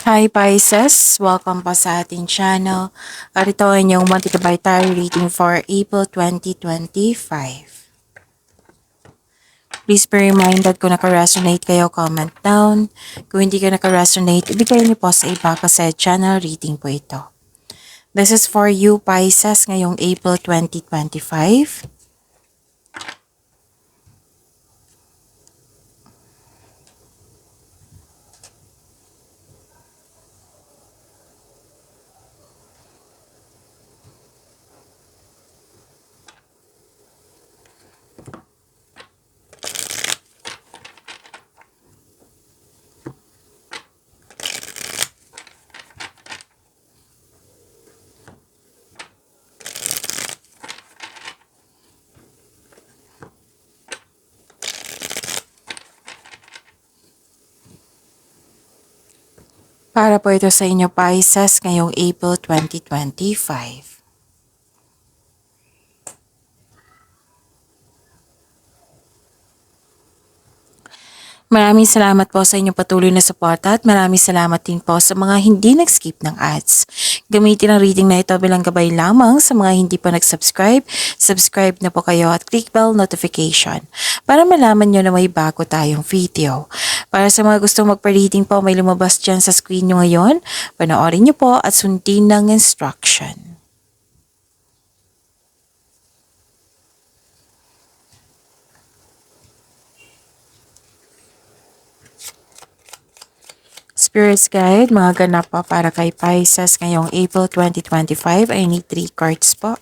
Hi Pisces! Welcome pa sa ating channel. At ito ay inyong monthly kabay reading for April 2025. Please be reminded kung naka-resonate kayo, comment down. Kung hindi ka naka-resonate, ibigay niyo po sa iba kasi channel reading po ito. This is for you Pisces ngayong April 2025. Para po ito sa inyo Pisces ngayong April 2025. Maraming salamat po sa inyong patuloy na suporta at maraming salamat din po sa mga hindi nag-skip ng ads. Gamitin ang reading na ito bilang gabay lamang sa mga hindi pa nag-subscribe. Subscribe na po kayo at click bell notification para malaman nyo na may bago tayong video. Para sa mga gustong magpa-reading po, may lumabas dyan sa screen nyo ngayon. Panoorin nyo po at sundin ng instruction. Spirits Guide, mga ganap po para kay Pisces ngayong April 2025. I need 3 cards po.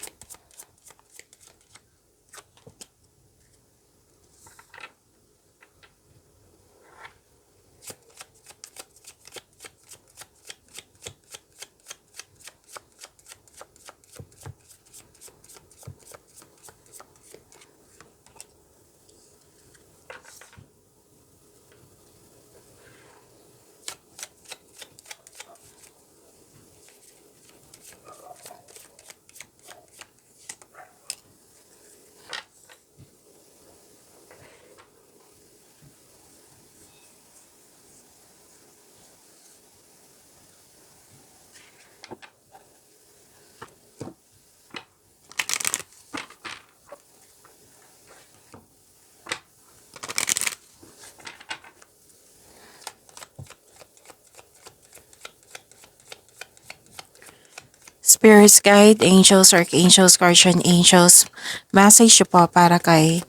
Spirits Guide, Angels, Archangels, Guardian Angels, message po para kay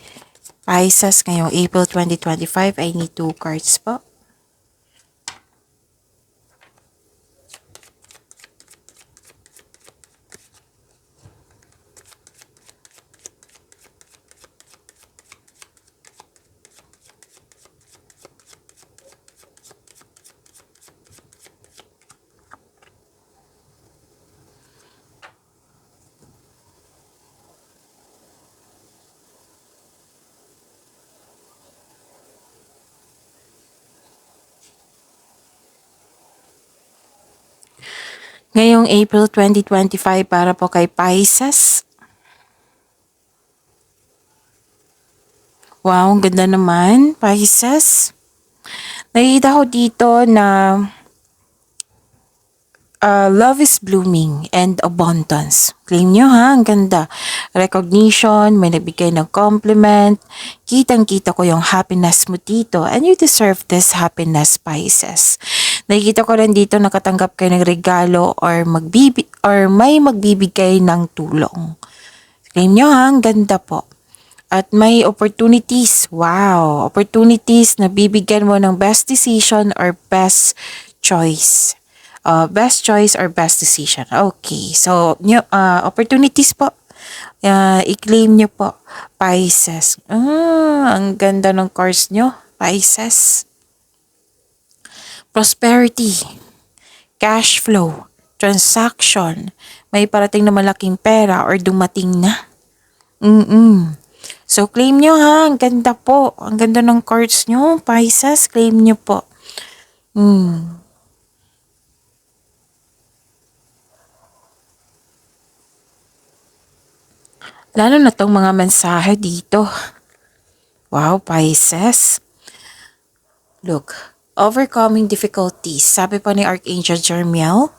Pisces ngayong April 2025. I need 2 cards po. Ngayong April 2025 para po kay Pisces. Wow, ang ganda naman, Pisces. Nakikita ko dito na love is blooming and abundance. Claim nyo ha, ang ganda. Recognition, may nagbigay ng compliment. Kitang-kita ko yung happiness mo dito and you deserve this happiness, Pisces. Nakikita ko rin dito nakatanggap kayo ng regalo or may magbibigay ng tulong. Claim nyo ha, ang ganda po. At may opportunities, wow, opportunities na bibigyan mo ng best decision or best choice. Best choice or best decision. Okay, so opportunities po. I-claim nyo po, Pisces. Ang ganda ng cards nyo, Pisces. Prosperity, cash flow, transaction, may parating na malaking pera or dumating na. So, claim nyo ha. Ang ganda po. Ang ganda ng cards nyo, Pisces. Claim nyo po. Lalo na tong mga mensahe dito. Wow, Pisces. Look, overcoming difficulties. Sabi pa ni Archangel Jeremiel,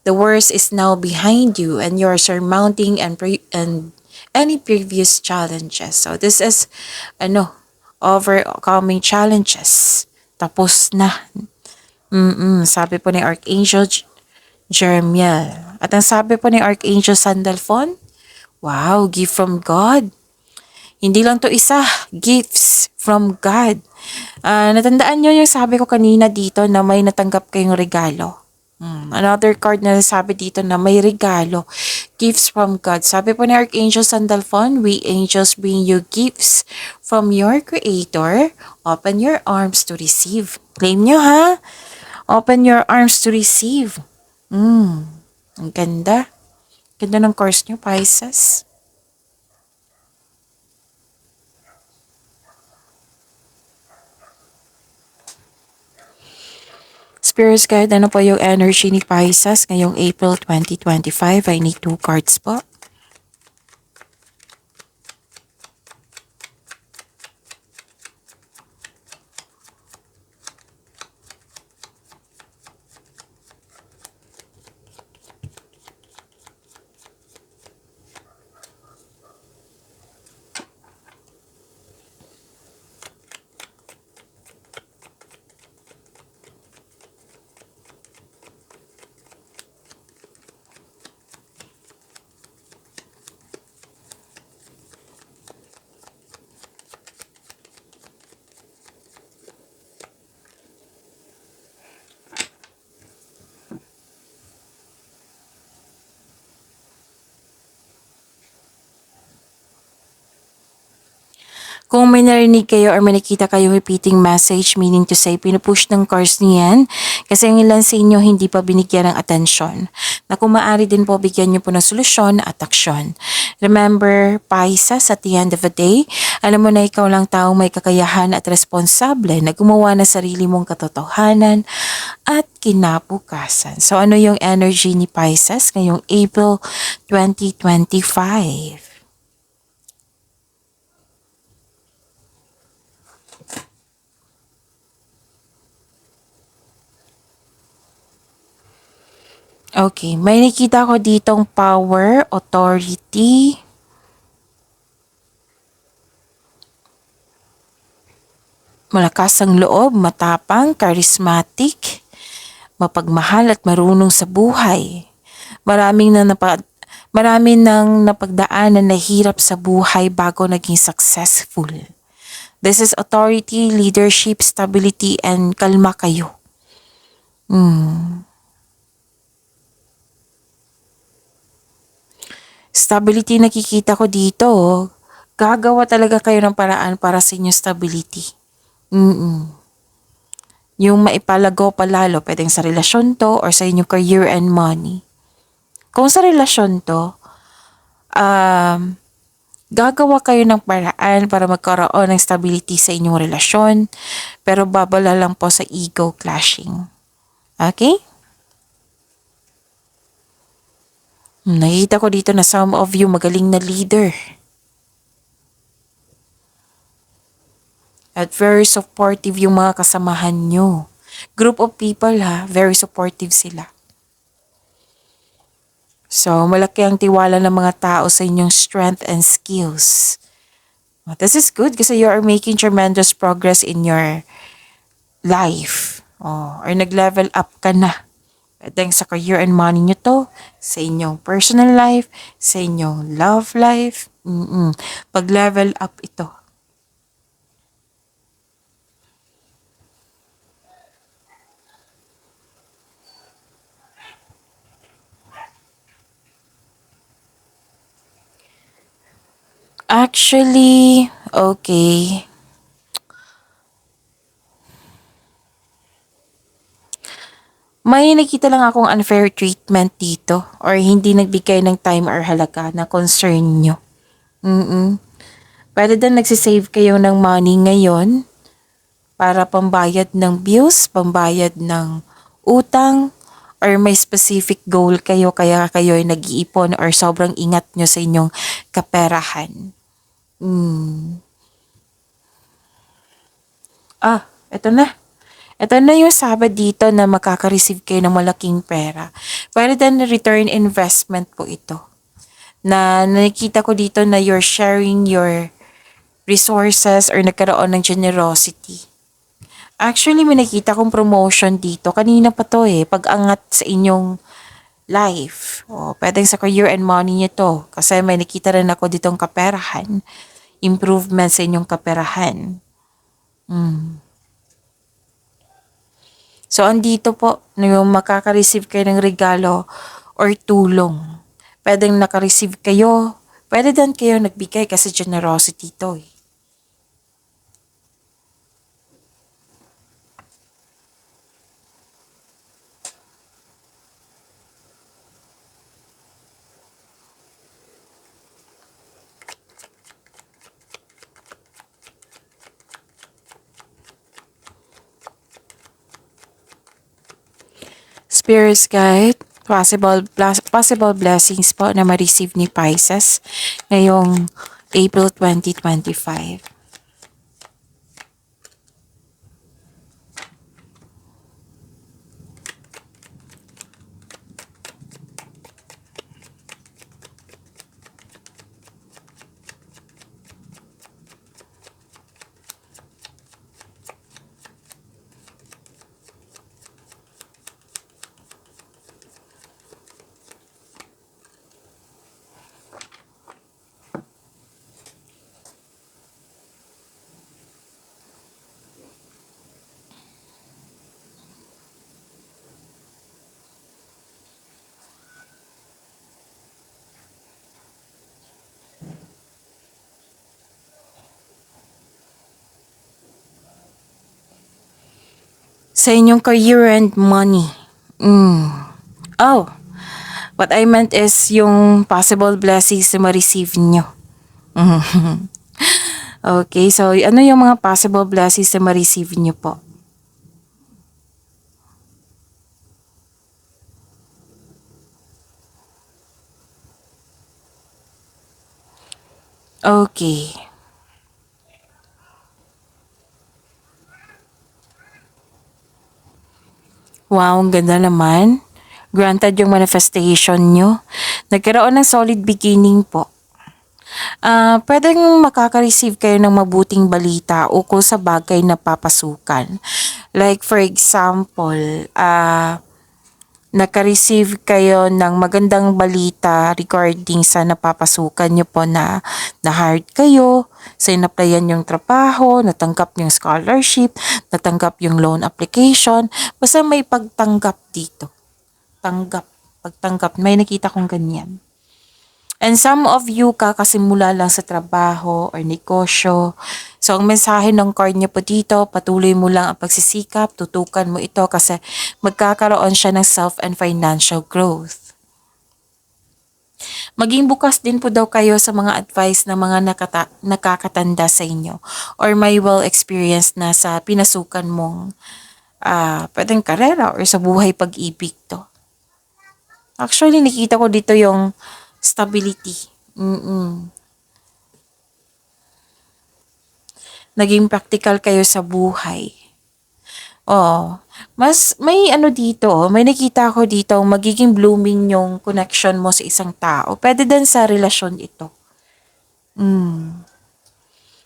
the worst is now behind you and you're surmounting and any previous challenges. So this is overcoming challenges. Tapos na. Sabi po ni Archangel Jeremiel. At ang sabi po ni Archangel Sandalphon, wow, gift from God. Hindi lang to isa, gifts from God. Natandaan nyo yung sabi ko kanina dito na may natanggap kayong regalo. Another card na sabi dito na may regalo. Gifts from God. Sabi po ni Archangel Sandalphon, we angels bring you gifts from your Creator. Open your arms to receive. Claim nyo ha. Open your arms to receive. Ang ganda. Ganda ng course nyo, Pisces. Spirits Guide, ano po yung energy ni Pisces ngayong April 2025? I need 2 cards po. Kung may narinig kayo or may nakita kayo repeating message, meaning to say, pinupush ng cards niyan kasi ang ilan sa inyo hindi pa binigyan ng atensyon. Na kung maaari din po, bigyan niyo po ng solusyon at aksyon. Remember, Pisces, at the end of the day, alam mo na ikaw lang taong may kakayahan at responsable na gumawa ng sarili mong katotohanan at kinabukasan. So ano yung energy ni Pisces ngayong April 2025? Okay, may nakita ko ditong power, authority, malakas ang loob, matapang, charismatic, mapagmahal at marunong sa buhay. Marami nang napagdaanan na hirap sa buhay bago naging successful. This is authority, leadership, stability, and kalma kayo. Stability nakikita ko dito. Gagawa talaga kayo ng paraan para sa inyong stability. Yung maipalago pa lalo, pwedeng sa relasyon to or sa inyong career and money. Kung sa relasyon to, gagawa kayo ng paraan para magkaroon ng stability sa inyong relasyon, pero babala lang po sa ego clashing. Okay? Nakita ko dito na some of you magaling na leader. At very supportive yung mga kasamahan nyo. Group of people ha, very supportive sila. So, malaki ang tiwala ng mga tao sa inyong strength and skills. This is good kasi you are making tremendous progress in your life. Or nag-level up ka na. Pwedeng sa career and money nyo to, sa inyong personal life, sa inyong love life. Pag-level up ito. Actually, okay. May nakita lang akong unfair treatment dito or hindi nagbigay ng time or halaga na concern nyo. Pwede din nagsisave kayo ng money ngayon para pambayad ng bills, pambayad ng utang, or may specific goal kayo kaya kayo ay nag-iipon or sobrang ingat nyo sa inyong kaperahan. Eto na. Ito na yung sabad dito na makaka-receive kayo ng malaking pera. Pwede din return investment po ito. Na nakikita ko dito na you're sharing your resources or nagkaroon ng generosity. Actually, may nakita kong promotion dito. Kanina pa to pag-angat sa inyong life. O, pwedeng sa career and money niyo to. Kasi may nakita rin ako ditong kaperahan. Improvement sa inyong kaperahan. So, andito po na yung makaka-receive kayo ng regalo or tulong. Pwedeng naka-receive kayo. Pwede din kayo nagbigay kasi generosity to eh. Spirits guide, possible blessings po na ma-receive ni Pisces ngayong April 2025. Sa inyong career and money. Oh, what I meant is yung possible blessings na ma-receive nyo. Okay, so ano yung mga possible blessings na ma-receive nyo po? Okay. Wow, ang ganda naman. Granted yung manifestation nyo. Nagkaroon ng solid beginning po. Pwedeng makaka-receive kayo ng mabuting balita ukol sa bagay na papasukan. Like for example, naka-receive kayo ng magandang balita regarding sa napapasukan nyo po na na-hired kayo, sa inaplayan yung trabaho, natanggap yung scholarship, natanggap yung loan application, basta may pagtanggap dito. Tanggap, pagtanggap, may nakita kong ganyan. And some of you kakasimula lang sa trabaho or negosyo. So, ang mensahe ng card niya po dito, patuloy mo lang ang pagsisikap, tutukan mo ito kasi magkakaroon siya ng self and financial growth. Maging bukas din po daw kayo sa mga advice ng mga nakakatanda sa inyo or may well experience na sa pinasukan mong pwedeng karera or sa buhay pag-ibig to. Actually, nakita ko dito yung stability. Naging practical kayo sa buhay. Oh, mas may ano dito, may nakita ko dito, magiging blooming yung connection mo sa isang tao. Pwede din sa relasyon ito.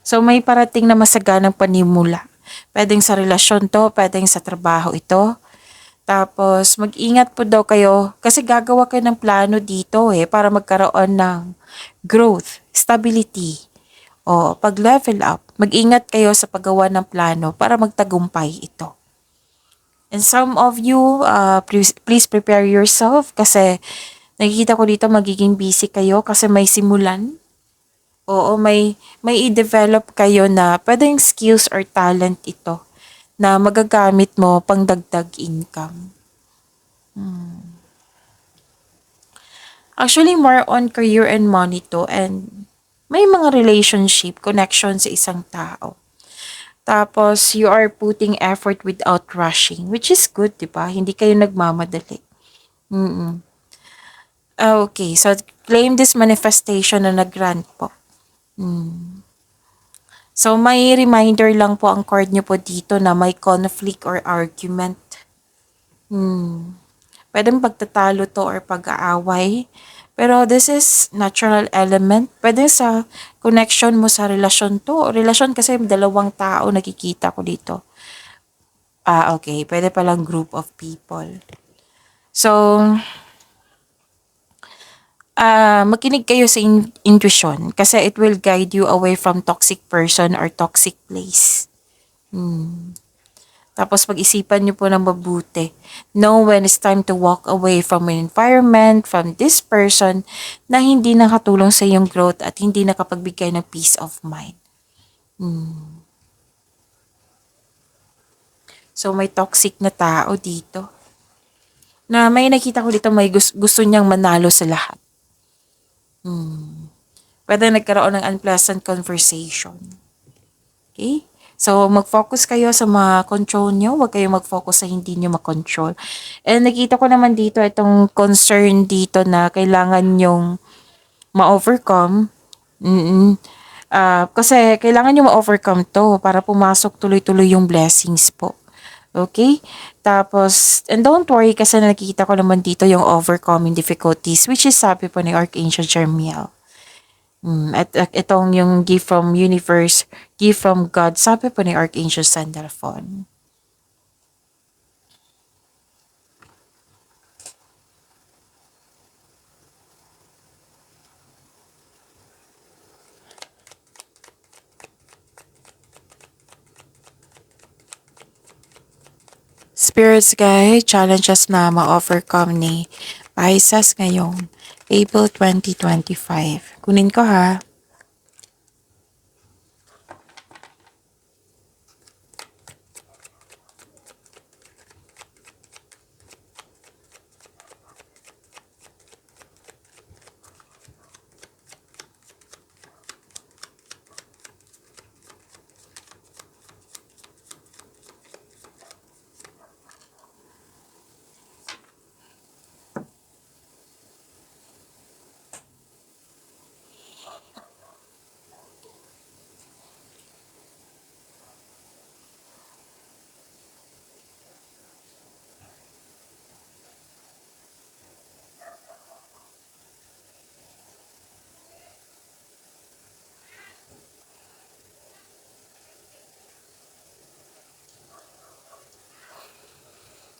So may parating na masaganang panimula. Pwedeng sa relasyon to, pwedeng sa trabaho ito. Tapos mag-ingat po daw kayo kasi gagawa kayo ng plano dito para magkaroon ng growth, stability. O pag level up, mag-ingat kayo sa paggawa ng plano para magtagumpay ito. And some of you, please prepare yourself kasi nakikita ko dito magiging busy kayo kasi may simulan. Oo, may i-develop kayo na pwedeng skills or talent ito na magagamit mo pang dagdag income. Actually, more on career and money to and may mga relationship, connection sa isang tao. Tapos, you are putting effort without rushing, which is good, di ba? Hindi kayo nagmamadali. Okay, so claim this manifestation na nag-grant po. So, may reminder lang po ang card nyo po dito na may conflict or argument. Pwedeng pagtatalo to or pag-aaway. Pero this is natural element. Pwede sa connection mo sa relasyon to. Relasyon kasi dalawang tao nakikita ko dito. Okay. Pwede palang group of people. So, makinig kayo sa intuition kasi it will guide you away from toxic person or toxic place. Tapos pag-isipan niyo po ng mabuti. Know when it's time to walk away from an environment, from this person na hindi nakatulong sa iyong growth at hindi nakapagbigay ng peace of mind. So may toxic na tao dito. Na may nakita ko dito may gusto niyang manalo sa lahat. Pwede nagkaroon ng unpleasant conversation. Okay? So, mag-focus kayo sa mga control nyo. Huwag kayong mag-focus sa hindi nyo makontrol. And nakita ko naman dito itong concern dito na kailangan nyong ma-overcome. Kasi kailangan nyo ma-overcome to para pumasok tuloy-tuloy yung blessings po. Okay? Tapos, and don't worry kasi nakikita ko naman dito yung overcoming difficulties which is sabi po ni Archangel Jeremiel. At itong yung gift from universe, gift from God, sabi po ni Archangel Sandalphon. Spirits guide, challenges na ma-overcome ni Pisces ngayong April 2025. Kunin ko ha.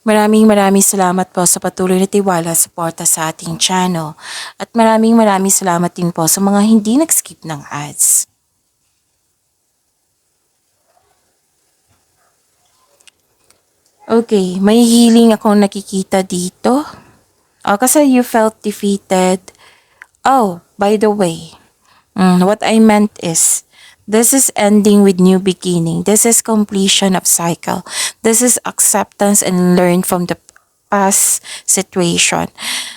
Maraming salamat po sa patuloy na tiwala at suporta sa ating channel. At maraming salamat din po sa mga hindi nag-skip ng ads. Okay, may healing akong nakikita dito. Kasi you felt defeated. Oh, by the way, what I meant is, this is ending with new beginning. This is completion of cycle. This is acceptance and learn from the past situation.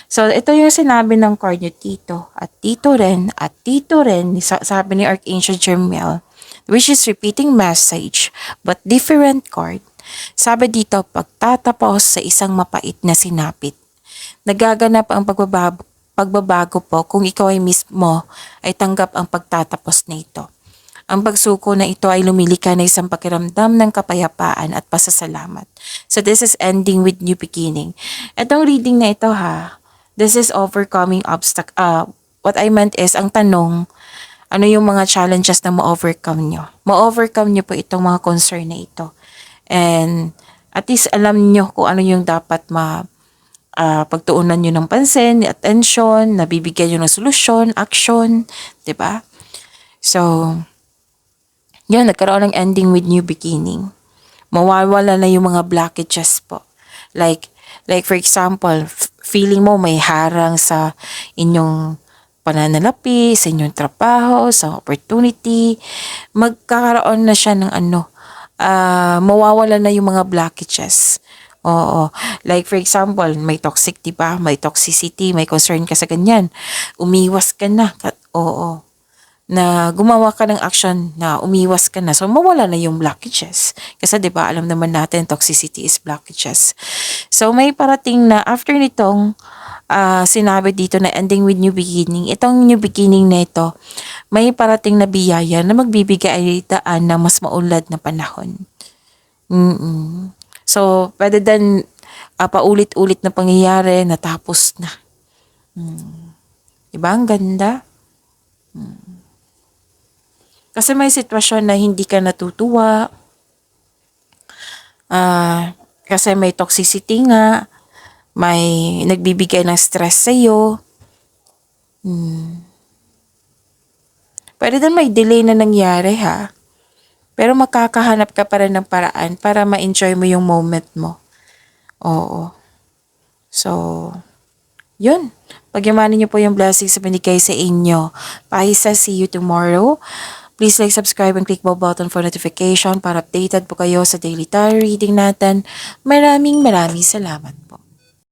So, ito yung sinabi ng card nyo dito. At dito rin, sabi ni Archangel Jeremiel, which is repeating message, but different card. Sabi dito, pagtatapos sa isang mapait na sinapit. Nagaganap ang pagbabago po kung ikaw ay mismo ay tanggap ang pagtatapos na ito. Ang pagsuko na ito ay lumilika na isang pakiramdam ng kapayapaan at pasasalamat. So this is ending with new beginning. Itong reading na ito this is overcoming obstacle. What I meant is, ang tanong, ano yung mga challenges na ma-overcome nyo? Ma-overcome nyo po itong mga concern na ito. And at least alam nyo kung ano yung dapat pagtuunan nyo ng pansin, attention, nabibigyan nyo ng solusyon, action, 'di ba? So, yan, nagkaroon ng ending with new beginning. Mawawala na yung mga blockages po. Like for example, feeling mo may harang sa inyong pananalapi, sa inyong trabaho, sa opportunity, magkakaroon na siya ng mawawala na yung mga blockages. Oo. Like for example, may toxic, diba? May toxicity, may concern ka sa ganyan. Umiwas ka na. Oo. Na gumawa ka ng action na umiwas ka na. So, mawala na yung blockages. Kasi diba, alam naman natin, toxicity is blockages. So, may parating na after nitong sinabi dito na ending with new beginning. Itong new beginning na ito, may parating na biyaya na magbibigay daan ng mas maunlad na panahon. So, pwede din paulit-ulit na pangyayari, natapos na. Diba? Ang ganda. Kasi may sitwasyon na hindi ka natutuwa. Kasi may toxicity nga. May nagbibigay ng stress sa'yo. Pwede din may delay na nangyari ha. Pero makakahanap ka pa rin ng paraan para ma-enjoy mo yung moment mo. Oo. So, yun. Pagyamanin niyo po yung blessings na binigay sa inyo. Paisa, see you tomorrow. Please like, subscribe, and click bell button for notification para updated po kayo sa daily tarot reading natin. Maraming salamat po.